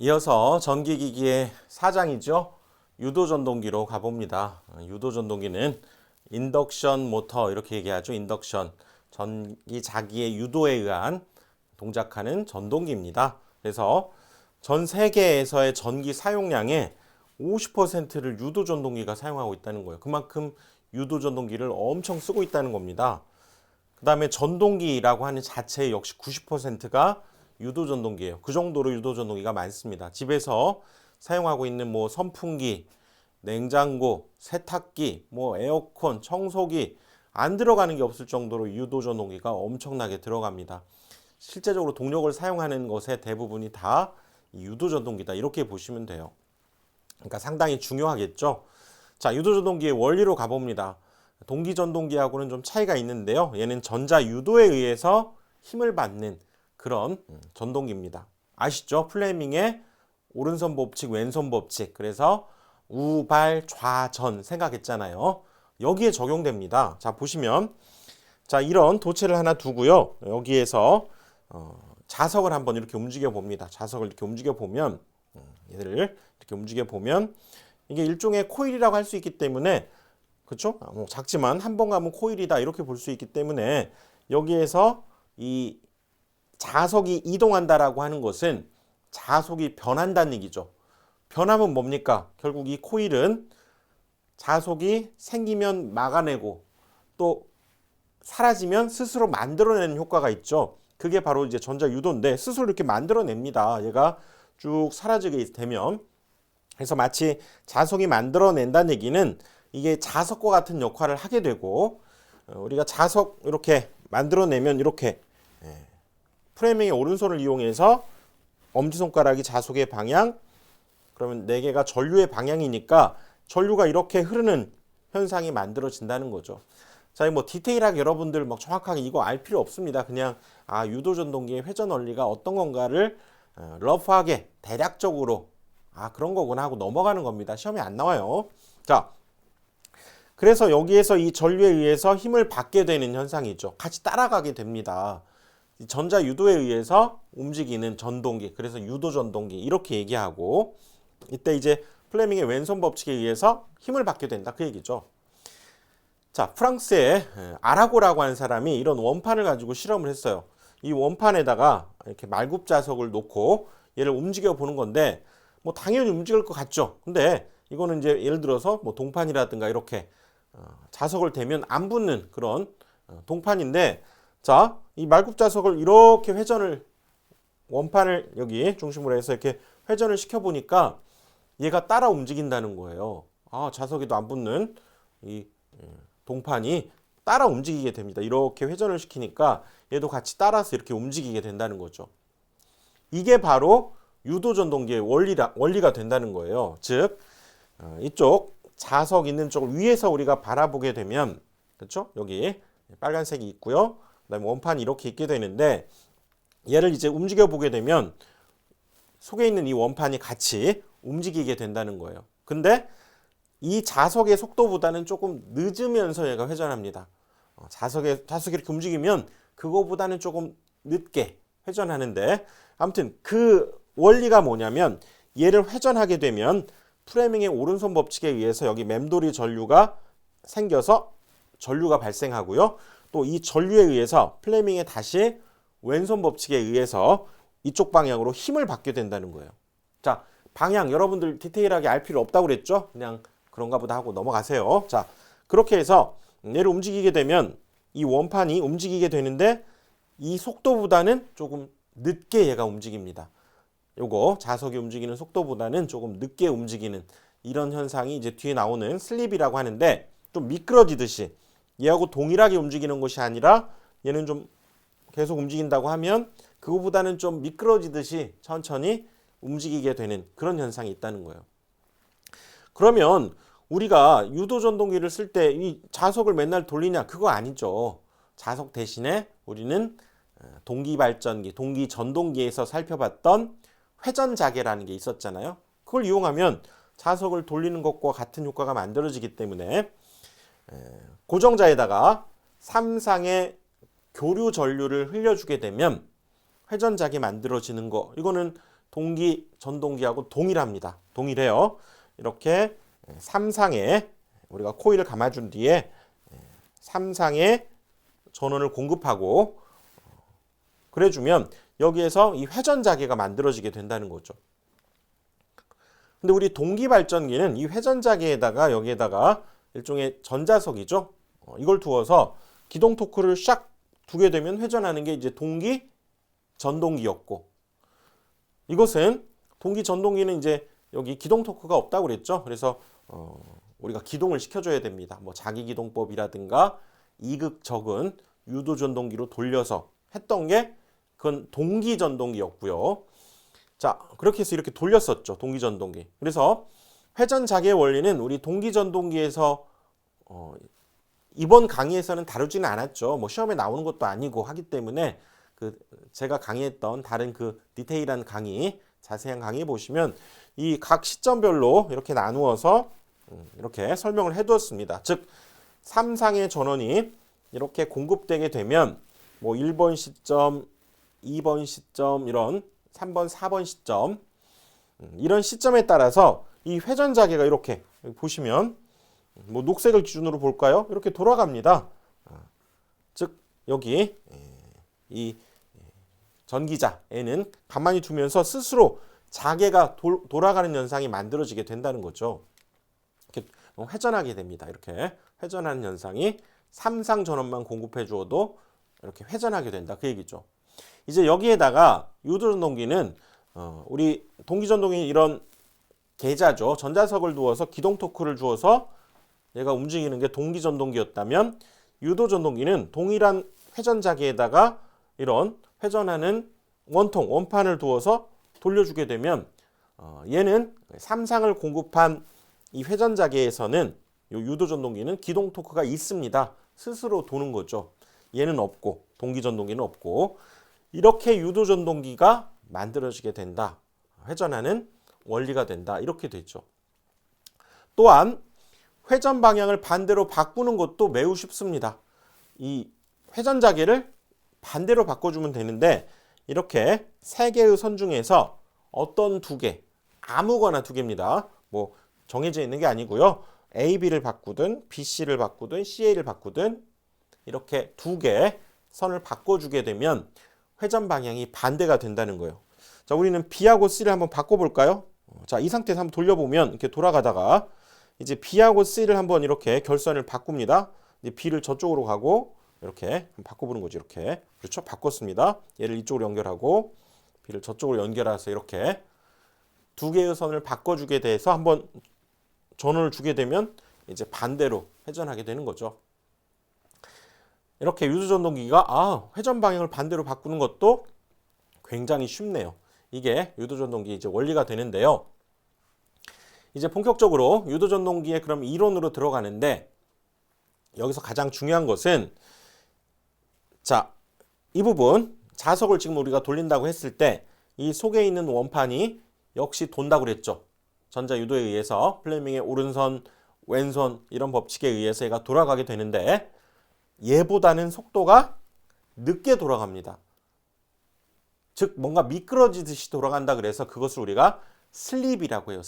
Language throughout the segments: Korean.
이어서 전기기기의 사장이죠. 유도전동기로 가봅니다. 유도전동기는 인덕션 모터 이렇게 얘기하죠. 인덕션. 전기 자기의 유도에 의한 동작하는 전동기입니다. 그래서 전 세계에서의 전기 사용량의 50%를 유도전동기가 사용하고 있다는 거예요. 그만큼 유도전동기를 엄청 쓰고 있다는 겁니다. 그 다음에 전동기라고 하는 자체 역시 90%가 유도전동기예요. 그 정도로 유도전동기가 많습니다. 집에서 사용하고 있는 뭐 선풍기, 냉장고, 세탁기, 뭐 에어컨, 청소기 안 들어가는 게 없을 정도로 유도전동기가 엄청나게 들어갑니다. 실제적으로 동력을 사용하는 것의 대부분이 다 유도전동기다 이렇게 보시면 돼요. 그러니까 상당히 중요하겠죠. 자, 유도전동기의 원리로 가봅니다. 동기전동기하고는 좀 차이가 있는데요. 얘는 전자유도에 의해서 힘을 받는 그런 전동기입니다. 아시죠? 플레밍의 오른손 법칙, 왼손 법칙. 그래서 우발, 좌전 생각했잖아요. 여기에 적용됩니다. 자, 보시면 자, 이런 도체를 하나 두고요. 여기에서 자석을 한번 이렇게 움직여 봅니다. 자석을 이렇게 움직여 보면 얘를 이렇게 움직여 보면 이게 일종의 코일이라고 할 수 있기 때문에 그렇죠? 작지만 한 번 가면 코일이다 이렇게 볼 수 있기 때문에 여기에서 이 자석이 이동한다라고 하는 것은 자석이 변한다는 얘기죠. 변하면 뭡니까? 결국 이 코일은 자석이 생기면 막아내고 또 사라지면 스스로 만들어내는 효과가 있죠. 그게 바로 이제 전자유도인데 스스로 이렇게 만들어냅니다. 얘가 쭉 사라지게 되면. 그래서 마치 자석이 만들어낸다는 얘기는 이게 자석과 같은 역할을 하게 되고 우리가 자석 이렇게 만들어내면 이렇게 프레밍의 오른손을 이용해서 엄지손가락이 자석의 방향 그러면 4개가 전류의 방향이니까 전류가 이렇게 흐르는 현상이 만들어진다는 거죠. 자, 뭐 디테일하게 여러분들 막 정확하게 이거 알 필요 없습니다. 그냥 유도전동기의 회전 원리가 어떤 건가를 러프하게 대략적으로 그런 거구나 하고 넘어가는 겁니다. 시험에 안 나와요. 자, 그래서 여기에서 이 전류에 의해서 힘을 받게 되는 현상이 있죠. 같이 따라가게 됩니다. 전자 유도에 의해서 움직이는 전동기, 그래서 유도 전동기 이렇게 얘기하고 이때 이제 플레밍의 왼손 법칙에 의해서 힘을 받게 된다 그 얘기죠. 자, 프랑스의 아라고라고 하는 사람이 이런 원판을 가지고 실험을 했어요. 이 원판에다가 이렇게 말굽 자석을 놓고 얘를 움직여 보는 건데 뭐 당연히 움직일 것 같죠. 근데 이거는 이제 예를 들어서 뭐 동판이라든가 이렇게 자석을 대면 안 붙는 그런 동판인데 자, 이 말굽 자석을 이렇게 회전을 원판을 여기 중심으로 해서 이렇게 회전을 시켜 보니까 얘가 따라 움직인다는 거예요. 자석에도 안 붙는 이 동판이 따라 움직이게 됩니다. 이렇게 회전을 시키니까 얘도 같이 따라서 이렇게 움직이게 된다는 거죠. 이게 바로 유도전동기의 원리가 된다는 거예요. 즉 이쪽 자석 있는 쪽을 위에서 우리가 바라보게 되면 그렇죠? 여기 빨간색이 있고요. 그다음에 원판이 이렇게 있게 되는데 얘를 이제 움직여 보게 되면 속에 있는 이 원판이 같이 움직이게 된다는 거예요. 근데 이 자석의 속도보다는 조금 늦으면서 얘가 회전합니다. 자석이 이렇게 움직이면 그거보다는 조금 늦게 회전하는데 아무튼 그 원리가 뭐냐면 얘를 회전하게 되면 프레밍의 오른손 법칙에 의해서 여기 맴돌이 전류가 생겨서 전류가 발생하고요. 또 이 전류에 의해서 플레밍의 다시 왼손 법칙에 의해서 이쪽 방향으로 힘을 받게 된다는 거예요. 자, 방향 여러분들 디테일하게 알 필요 없다고 그랬죠? 그냥 그런가 보다 하고 넘어가세요. 자, 그렇게 해서 얘를 움직이게 되면 이 원판이 움직이게 되는데 이 속도보다는 조금 늦게 얘가 움직입니다. 요거 자석이 움직이는 속도보다는 조금 늦게 움직이는 이런 현상이 이제 뒤에 나오는 슬립이라고 하는데 좀 미끄러지듯이 얘하고 동일하게 움직이는 것이 아니라 얘는 좀 계속 움직인다고 하면 그거보다는 좀 미끄러지듯이 천천히 움직이게 되는 그런 현상이 있다는 거예요. 그러면 우리가 유도전동기를 쓸 때 이 자석을 맨날 돌리냐? 그거 아니죠. 자석 대신에 우리는 동기발전기, 동기전동기에서 살펴봤던 회전자개라는 게 있었잖아요. 그걸 이용하면 자석을 돌리는 것과 같은 효과가 만들어지기 때문에 고정자에다가 3상의 교류 전류를 흘려주게 되면 회전작이 만들어지는 거 이거는 동기 전동기하고 동일합니다. 동일해요. 이렇게 3상에 우리가 코일을 감아준 뒤에 3상에 전원을 공급하고 그래주면 여기에서 이 회전자계가 만들어지게 된다는 거죠. 근데 우리 동기발전기는 이 회전자계에다가 여기에다가 일종의 전자석이죠. 이걸 두어서 기동 토크를 샥 두게 되면 회전하는 게 이제 동기 전동기였고, 이것은 동기 전동기는 이제 여기 기동 토크가 없다고 그랬죠. 그래서 우리가 기동을 시켜줘야 됩니다. 뭐 자기기동법이라든가 이극적은 유도 전동기로 돌려서 했던 게 그건 동기 전동기였고요. 자, 그렇게 해서 이렇게 돌렸었죠. 동기 전동기. 그래서 회전 자계 원리는 우리 동기 전동기에서 이번 강의에서는 다루지는 않았죠. 뭐 시험에 나오는 것도 아니고 하기 때문에 제가 강의했던 다른 그 디테일한 강의, 자세한 강의 보시면 이 각 시점별로 이렇게 나누어서 이렇게 설명을 해두었습니다. 즉 3상의 전원이 이렇게 공급되게 되면 뭐 1번 시점, 2번 시점, 이런 3번, 4번 시점, 이런 시점에 따라서 이 회전자계가 이렇게 보시면 뭐 녹색을 기준으로 볼까요? 이렇게 돌아갑니다. 즉 여기 이 전기자에는 가만히 두면서 스스로 자계가 돌아가는 현상이 만들어지게 된다는 거죠. 이렇게 회전하게 됩니다. 이렇게 회전하는 현상이 3상 전원만 공급해 주어도 이렇게 회전하게 된다. 그 얘기죠. 이제 여기에다가 유도전동기는 우리 동기전동기 이런 계좌죠. 전자석을 두어서 기동 토크를 주어서 얘가 움직이는 게 동기전동기였다면 유도전동기는 동일한 회전자계에다가 이런 회전하는 원판을 두어서 돌려주게 되면 얘는 3상을 공급한 이 회전자계에서는 이 유도전동기는 기동 토크가 있습니다. 스스로 도는 거죠. 얘는 없고 동기전동기는 없고 이렇게 유도전동기가 만들어지게 된다. 회전하는 원리가 된다. 이렇게 되죠. 또한 회전 방향을 반대로 바꾸는 것도 매우 쉽습니다. 이 회전자계를 반대로 바꿔주면 되는데 이렇게 세 개의 선 중에서 어떤 두 개, 아무거나 두 개입니다. 뭐 정해져 있는 게 아니고요. A, B를 바꾸든 B, C를 바꾸든 C, A를 바꾸든 이렇게 두 개 선을 바꿔주게 되면 회전 방향이 반대가 된다는 거예요. 자, 우리는 B하고 C를 한번 바꿔볼까요? 자, 이 상태에서 한번 돌려보면 이렇게 돌아가다가 이제 B하고 C를 한번 이렇게 결선을 바꿉니다. 이제 B를 저쪽으로 가고 이렇게 바꿔보는 거죠. 이렇게. 그렇죠? 바꿨습니다. 얘를 이쪽으로 연결하고 B를 저쪽으로 연결해서 이렇게 두 개의 선을 바꿔주게 돼서 한번 전원을 주게 되면 이제 반대로 회전하게 되는 거죠. 이렇게 유도전동기가 회전 방향을 반대로 바꾸는 것도 굉장히 쉽네요. 이게 유도전동기 이제 원리가 되는데요. 이제 본격적으로 유도전동기의 그럼 이론으로 들어가는데 여기서 가장 중요한 것은 자, 이 부분 자석을 지금 우리가 돌린다고 했을 때 이 속에 있는 원판이 역시 돈다고 그랬죠. 전자유도에 의해서 플레밍의 오른손, 왼손 이런 법칙에 의해서 얘가 돌아가게 되는데 얘보다는 속도가 늦게 돌아갑니다. 즉 뭔가 미끄러지듯이 돌아간다 그래서 그것을 우리가 슬립이라고 해요.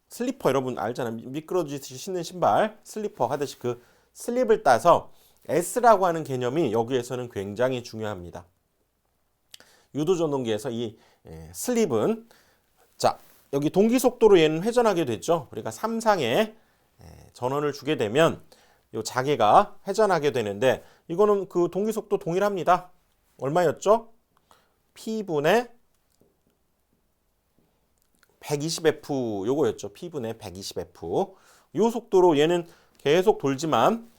슬리퍼 여러분 알잖아요. 미끄러지듯이 신는 신발 슬리퍼 하듯이 그 슬립을 따서 S라고 하는 개념이 여기에서는 굉장히 중요합니다. 유도전동기에서 이 슬립은 자 여기 동기속도로 얘는 회전하게 됐죠. 우리가 3상에 전원을 주게 되면 이 자계가 회전하게 되는데 이거는 그 동기속도 동일합니다. 얼마였죠? P분의 120F 요거였죠. P분의 120F. 요 속도로 얘는 계속 돌지만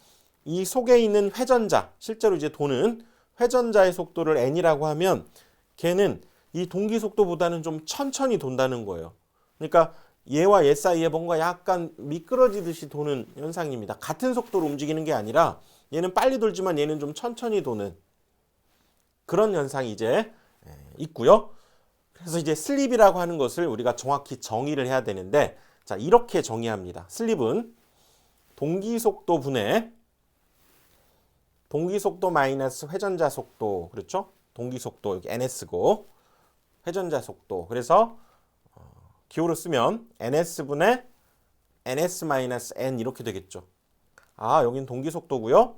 이 속에 있는 회전자, 실제로 이제 도는 회전자의 속도를 n이라고 하면 걔는 이 동기 속도보다는 좀 천천히 돈다는 거예요. 그러니까 얘와 얘 사이에 뭔가 약간 미끄러지듯이 도는 현상입니다. 같은 속도로 움직이는 게 아니라 얘는 빨리 돌지만 얘는 좀 천천히 도는 그런 현상이 이제 있고요. 그래서 이제 슬립이라고 하는 것을 우리가 정확히 정의를 해야 되는데 자 이렇게 정의합니다. 슬립은 동기속도 분의 동기속도 마이너스 회전자 속도 그렇죠? 동기속도 여기 ns고 회전자 속도. 그래서 기호로 쓰면 ns분의 ns-n 이렇게 되겠죠. 아, 여기는 동기 속도고요.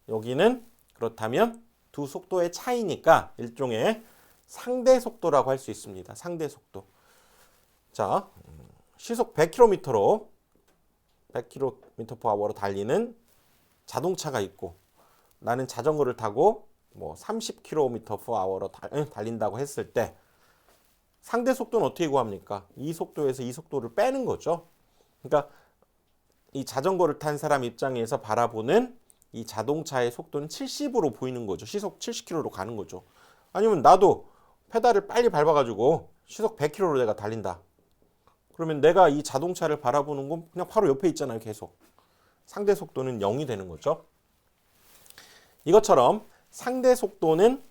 여기는 그렇다면 두 속도의 차이니까 일종의 상대 속도라고 할 수 있습니다. 상대 속도. 자, 시속 100km로 100km/h로 달리는 자동차가 있고 나는 자전거를 타고 뭐 30km/h로 달린다고 했을 때 상대 속도는 어떻게 구합니까? 이 속도에서 이 속도를 빼는 거죠. 그러니까 이 자전거를 탄 사람 입장에서 바라보는 이 자동차의 속도는 70으로 보이는 거죠. 시속 70km로 가는 거죠. 아니면 나도 페달을 빨리 밟아가지고 시속 100km로 내가 달린다. 그러면 내가 이 자동차를 바라보는 건 그냥 바로 옆에 있잖아요. 계속. 상대 속도는 0이 되는 거죠. 이것처럼 상대 속도는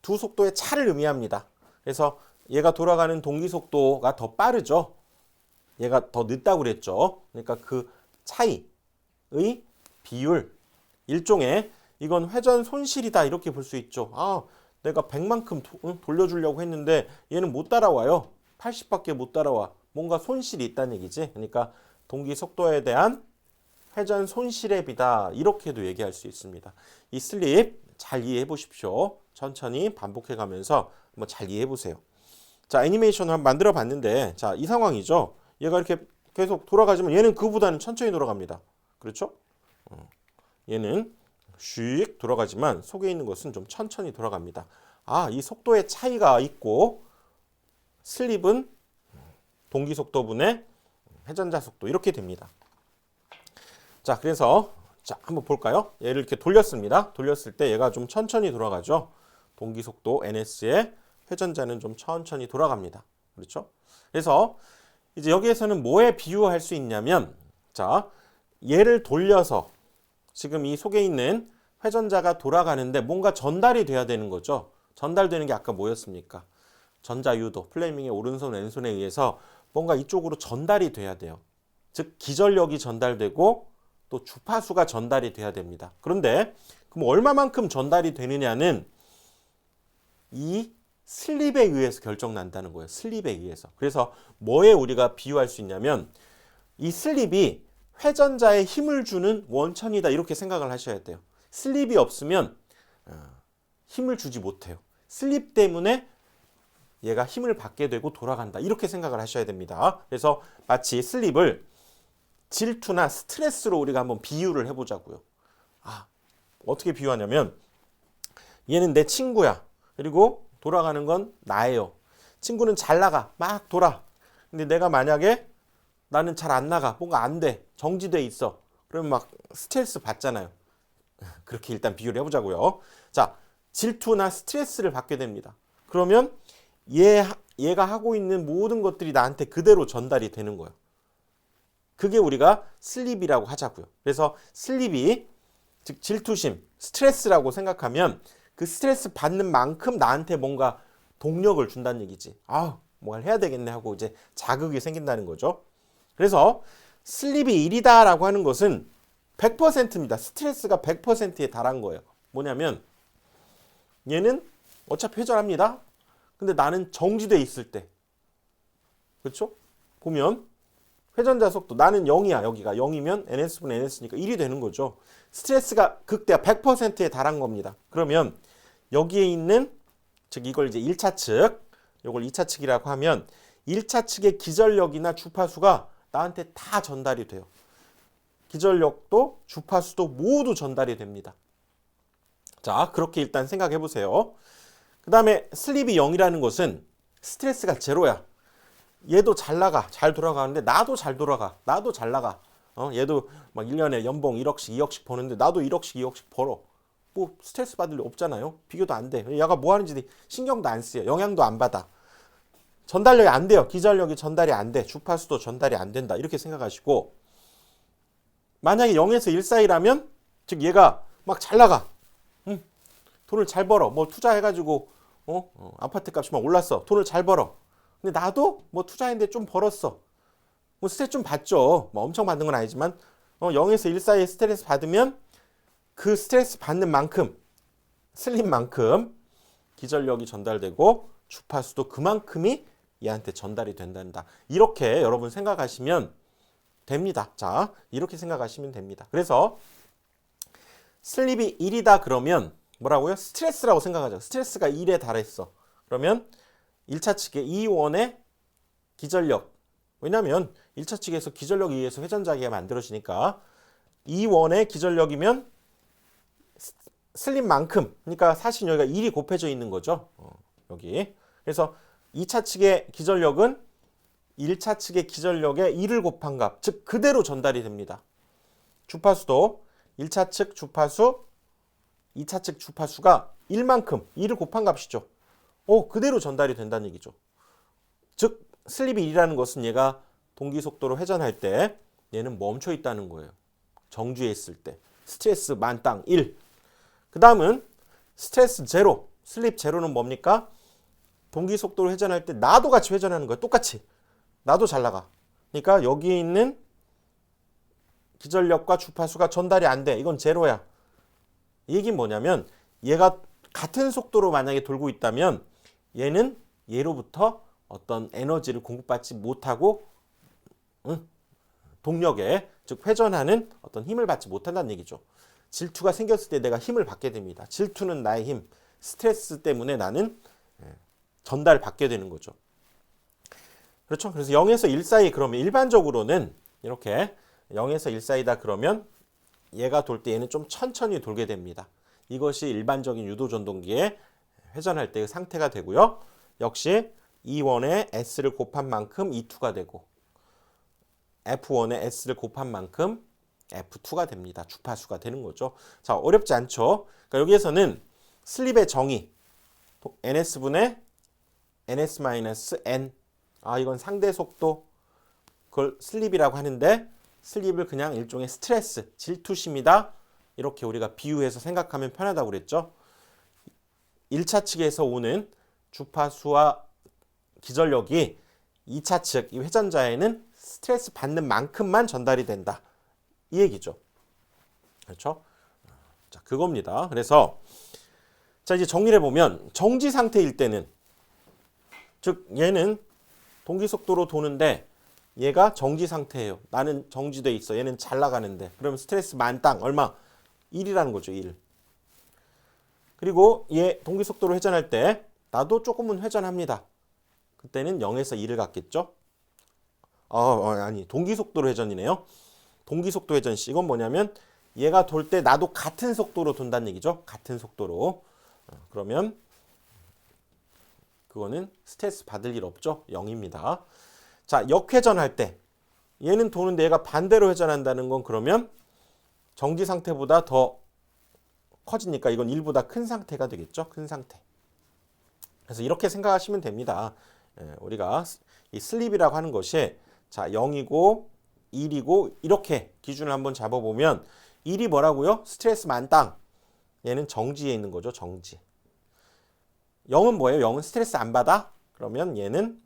두 속도의 차를 의미합니다. 그래서 얘가 돌아가는 동기 속도가 더 빠르죠. 얘가 더 늦다고 그랬죠. 그러니까 그 차이의 비율, 일종의 이건 회전 손실이다 이렇게 볼 수 있죠. 아, 내가 100만큼 돌려주려고 했는데 얘는 못 따라와요. 80밖에 못 따라와. 뭔가 손실이 있다는 얘기지. 그러니까 동기 속도에 대한 회전 손실의 비다 이렇게도 얘기할 수 있습니다. 이 슬립 잘 이해해 보십시오. 천천히 반복해 가면서 한번 잘 이해해 보세요. 자, 애니메이션을 한번 만들어 봤는데 자, 이 상황이죠. 얘가 이렇게 계속 돌아가지만 얘는 그보다는 천천히 돌아갑니다. 그렇죠? 얘는 슉 돌아가지만 속에 있는 것은 좀 천천히 돌아갑니다. 아, 이 속도의 차이가 있고 슬립은 동기 속도분의 회전자 속도 이렇게 됩니다. 자, 그래서 자, 한번 볼까요? 얘를 이렇게 돌렸습니다. 돌렸을 때 얘가 좀 천천히 돌아가죠. 동기 속도 ns의 회전자는 좀 천천히 돌아갑니다. 그렇죠? 그래서 이제 여기에서는 뭐에 비유할 수 있냐면 자, 얘를 돌려서 지금 이 속에 있는 회전자가 돌아가는데 뭔가 전달이 돼야 되는 거죠. 전달되는 게 아까 뭐였습니까? 전자유도, 플레밍의 오른손 왼손에 의해서 뭔가 이쪽으로 전달이 돼야 돼요. 즉 기전력이 전달되고 또 주파수가 전달이 돼야 됩니다. 그런데 그럼 얼마만큼 전달이 되느냐는 이 슬립에 의해서 결정난다는 거예요. 슬립에 의해서. 그래서 뭐에 우리가 비유할 수 있냐면 이 슬립이 회전자에 힘을 주는 원천이다 이렇게 생각을 하셔야 돼요. 슬립이 없으면 힘을 주지 못해요. 슬립 때문에 얘가 힘을 받게 되고 돌아간다 이렇게 생각을 하셔야 됩니다. 그래서 마치 슬립을 질투나 스트레스로 우리가 한번 비유를 해보자고요. 아, 어떻게 비유하냐면 얘는 내 친구야. 그리고 돌아가는 건 나예요. 친구는 잘 나가. 막 돌아. 근데 내가 만약에 나는 잘 안 나가. 뭔가 안 돼. 정지돼 있어. 그러면 막 스트레스 받잖아요. 그렇게 일단 비유를 해보자고요. 자, 질투나 스트레스를 받게 됩니다. 그러면 얘가 하고 있는 모든 것들이 나한테 그대로 전달이 되는 거예요. 그게 우리가 슬립이라고 하자고요. 그래서 슬립이 즉 질투심, 스트레스라고 생각하면 그 스트레스 받는 만큼 나한테 뭔가 동력을 준다는 얘기지. 아, 뭘 해야 되겠네 하고 이제 자극이 생긴다는 거죠. 그래서 슬립이 1이다라고 하는 것은 100%입니다. 스트레스가 100%에 달한 거예요. 뭐냐면 얘는 어차피 회전합니다. 근데 나는 정지돼 있을 때. 그렇죠? 보면 회전자 속도 나는 0이야. 여기가 0이면 ns분의 ns니까 1이 되는 거죠. 스트레스가 극대화 100%에 달한 겁니다. 그러면 여기에 있는 즉 이걸 이제 1차 측, 이걸 2차 측이라고 하면 1차 측의 기전력이나 주파수가 나한테 다 전달이 돼요. 기전력도 주파수도 모두 전달이 됩니다. 자, 그렇게 일단 생각해 보세요. 그 다음에 슬립이 0이라는 것은 스트레스가 제로야. 얘도 잘 나가, 잘 돌아가는데 나도 잘 돌아가, 나도 잘 나가. 얘도 막 1년에 연봉 1억씩, 2억씩 버는데 나도 1억씩, 2억씩 벌어. 뭐 스트레스 받을 일 없잖아요. 비교도 안 돼. 얘가 뭐 하는지 신경도 안 쓰여. 영향도 안 받아. 전달력이 안 돼요. 기전력이 전달이 안 돼. 주파수도 전달이 안 된다. 이렇게 생각하시고 만약에 0에서 1 사이라면 즉 얘가 막 잘 나가. 돈을 잘 벌어. 뭐 투자해가지고 아파트 값이 막 올랐어. 돈을 잘 벌어. 근데 나도 뭐 투자했는데 좀 벌었어. 뭐 스트레스 좀 받죠. 뭐 엄청 받는 건 아니지만 0에서 1 사이에 스트레스 받으면 그 스트레스 받는 만큼 슬립만큼 기전력이 전달되고 주파수도 그만큼이 얘한테 전달이 된단다. 이렇게 여러분 생각하시면 됩니다. 자, 이렇게 생각하시면 됩니다. 그래서 슬립이 1이다 그러면 뭐라고요? 스트레스라고 생각하죠. 스트레스가 1에 달했어. 그러면 1차 측의 E1의 기전력. 왜냐하면 1차 측에서 기전력에 의해서 회전자기가 만들어지니까 E1의 기전력이면 슬립만큼, 그러니까 사실 여기가 1이 곱해져 있는 거죠. 여기. 그래서 2차 측의 기전력은 1차 측의 기전력에 1을 곱한 값, 즉 그대로 전달이 됩니다. 주파수도 1차 측 주파수, 2차 측 주파수가 1만큼 1을 곱한 값이죠. 그대로 전달이 된다는 얘기죠. 즉 슬립이 1이라는 것은 얘가 동기속도로 회전할 때 얘는 멈춰 있다는 거예요. 정지해 있을 때. 스트레스 만땅 1. 그 다음은 스트레스 제로. 슬립 제로는 뭡니까? 동기속도로 회전할 때 나도 같이 회전하는 거예요. 똑같이. 나도 잘 나가. 그러니까 여기 있는 기전력과 주파수가 전달이 안 돼. 이건 제로야. 이 얘기는 뭐냐면 얘가 같은 속도로 만약에 돌고 있다면 얘는 얘로부터 어떤 에너지를 공급받지 못하고 동력에, 즉 회전하는 어떤 힘을 받지 못한다는 얘기죠. 질투가 생겼을 때 내가 힘을 받게 됩니다. 질투는 나의 힘, 스트레스 때문에 나는 전달받게 되는 거죠. 그렇죠? 그래서 0에서 1 사이 그러면 일반적으로는 이렇게 0에서 1 사이다 그러면 얘가 돌 때 얘는 좀 천천히 돌게 됩니다. 이것이 일반적인 유도전동기의 회전할 때의 상태가 되고요. 역시 E1에 S를 곱한 만큼 E2가 되고 F1에 S를 곱한 만큼 F2가 됩니다. 주파수가 되는 거죠. 자, 어렵지 않죠? 그러니까 여기에서는 슬립의 정의 NS분의 NS-N. 이건 상대 속도. 그걸 슬립이라고 하는데 슬립을 그냥 일종의 스트레스, 질투심이다. 이렇게 우리가 비유해서 생각하면 편하다고 그랬죠. 1차 측에서 오는 주파수와 기전력이 2차 측, 이 회전자에는 스트레스 받는 만큼만 전달이 된다. 이 얘기죠. 그렇죠? 자, 그겁니다. 그래서 자, 이제 정리를 해보면 정지 상태일 때는, 즉 얘는 동기속도로 도는데 얘가 정지 상태예요. 나는 정지돼 있어. 얘는 잘 나가는데. 그러면 스트레스 만땅 얼마? 1이라는 거죠. 1. 그리고 얘 동기속도로 회전할 때 나도 조금은 회전합니다. 그때는 0에서 2를 갖겠죠. 아니 동기속도로 회전이네요. 동기속도 회전시. 이건 뭐냐면 얘가 돌 때 나도 같은 속도로 돈다는 얘기죠. 같은 속도로. 그러면 그거는 스트레스 받을 일 없죠. 0입니다. 자, 역회전할 때 얘는 도는데 얘가 반대로 회전한다는 건 그러면 정지 상태보다 더 커지니까 이건 1보다 큰 상태가 되겠죠. 큰 상태. 그래서 이렇게 생각하시면 됩니다. 우리가 이 슬립이라고 하는 것이 자 0이고 1이고 이렇게 기준을 한번 잡아보면 1이 뭐라고요? 스트레스 만땅. 얘는 정지에 있는 거죠. 정지. 0은 뭐예요? 0은 스트레스 안 받아? 그러면 얘는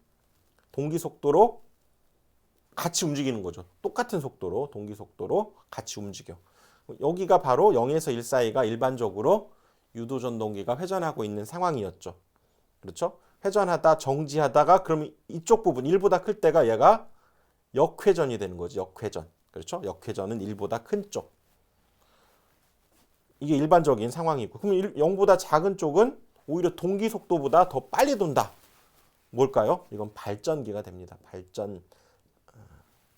동기속도로 같이 움직이는 거죠. 똑같은 속도로, 동기속도로 같이 움직여. 여기가 바로 0에서 1 사이가 일반적으로 유도전동기가 회전하고 있는 상황이었죠. 그렇죠? 회전하다 정지하다가 그러면 이쪽 부분 1보다 클 때가 얘가 역회전이 되는 거죠. 역회전. 그렇죠? 역회전은 1보다 큰 쪽. 이게 일반적인 상황이고. 그럼 0보다 작은 쪽은 오히려 동기속도보다 더 빨리 돈다. 뭘까요? 이건 발전기가 됩니다.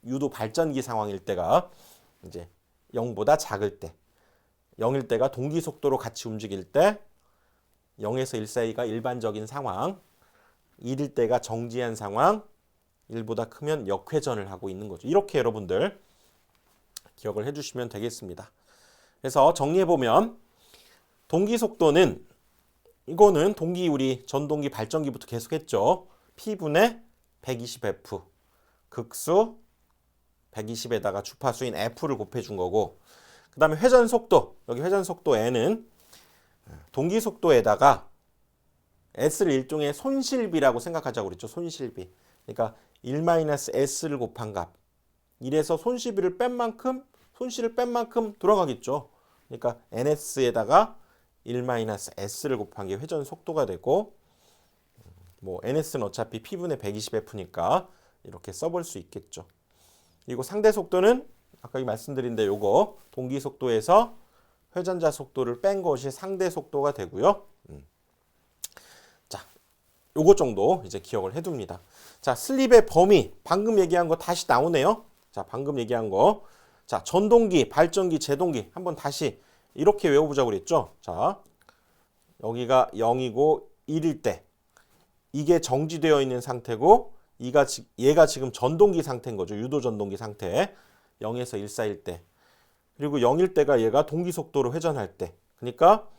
유도 발전기 상황일 때가 이제 0보다 작을 때, 0일 때가 동기속도로 같이 움직일 때, 0에서 1 사이가 일반적인 상황, 1일 때가 정지한 상황, 1보다 크면 역회전을 하고 있는 거죠. 이렇게 여러분들 기억을 해주시면 되겠습니다. 그래서 정리해보면 동기속도는 이거는 우리 전동기 발전기부터 계속했죠. P분의 120F 극수 120에다가 주파수인 F를 곱해준 거고, 그 다음에 회전속도, 여기 회전속도 N은 동기속도에다가 S를 일종의 손실비라고 생각하자고 그랬죠. 손실비. 그러니까 1-S를 곱한 값. 1에서 손실비를 뺀 만큼, 손실을 뺀 만큼 돌아가겠죠. 그러니까 NS에다가 1-S를 곱한 게 회전 속도가 되고, 뭐 ns는 어차피 p분의 120f니까 이렇게 써볼 수 있겠죠. 그리고 상대 속도는 아까 말씀드린 데 요거 동기 속도에서 회전자 속도를 뺀 것이 상대 속도가 되고요. 자, 요거 정도 이제 기억을 해둡니다. 자, 슬립의 범위 방금 얘기한 거 다시 나오네요. 자, 방금 얘기한 거. 자, 전동기, 발전기, 제동기 한번 다시 이렇게 외워보자고 그랬죠. 자, 여기가 0이고 1일 때 이게 정지되어 있는 상태고 얘가 지금 전동기 상태인 거죠. 유도 전동기 상태. 0에서 1 사이일 때. 그리고 0일 때가 얘가 동기 속도로 회전할 때. 그러니까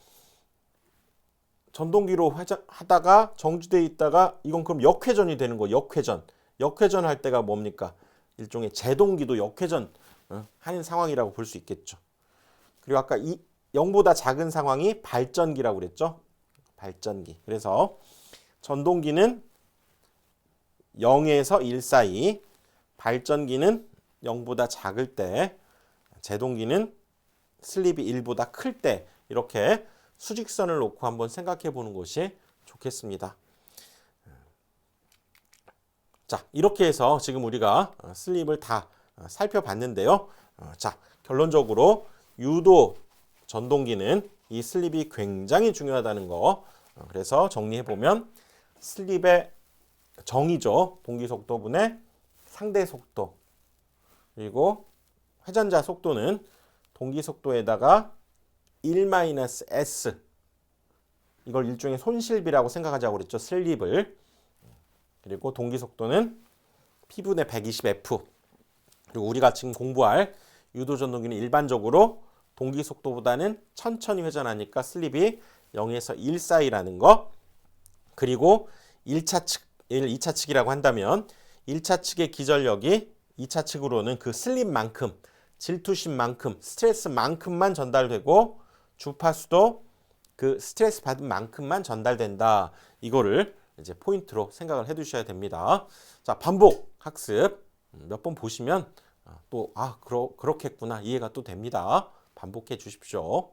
전동기로 하다가 정지되어 있다가 이건 그럼 역회전이 되는 거. 역회전. 역회전 할 때가 뭡니까? 일종의 제동기도 역회전 하는 상황이라고 볼 수 있겠죠. 그리고 아까 0보다 작은 상황이 발전기라고 그랬죠. 발전기. 그래서 전동기는 0에서 1 사이, 발전기는 0보다 작을 때, 제동기는 슬립이 1보다 클 때 이렇게 수직선을 놓고 한번 생각해 보는 것이 좋겠습니다. 자, 이렇게 해서 지금 우리가 슬립을 다 살펴봤는데요. 자, 결론적으로 유도 전동기는 이 슬립이 굉장히 중요하다는 거. 그래서 정리해 보면 슬립의 정의죠. 동기 속도분의 상대 속도. 그리고 회전자 속도는 동기 속도에다가 1-s. 이걸 일종의 손실비라고 생각하자고 그랬죠. 슬립을. 그리고 동기 속도는 p분의 120f. 그리고 우리가 지금 공부할 유도 전동기는 일반적으로 동기 속도보다는 천천히 회전하니까 슬립이 0에서 1 사이라는 거. 그리고 1차 측, 2차 측이라고 한다면 1차 측의 기전력이 2차 측으로는 그 슬립만큼, 질투심만큼, 스트레스만큼만 전달되고 주파수도 그 스트레스 받은 만큼만 전달된다. 이거를 이제 포인트로 생각을 해 두셔야 됩니다. 자, 반복 학습 몇 번 보시면 또 그렇겠구나 이해가 또 됩니다. 반복해 주십시오.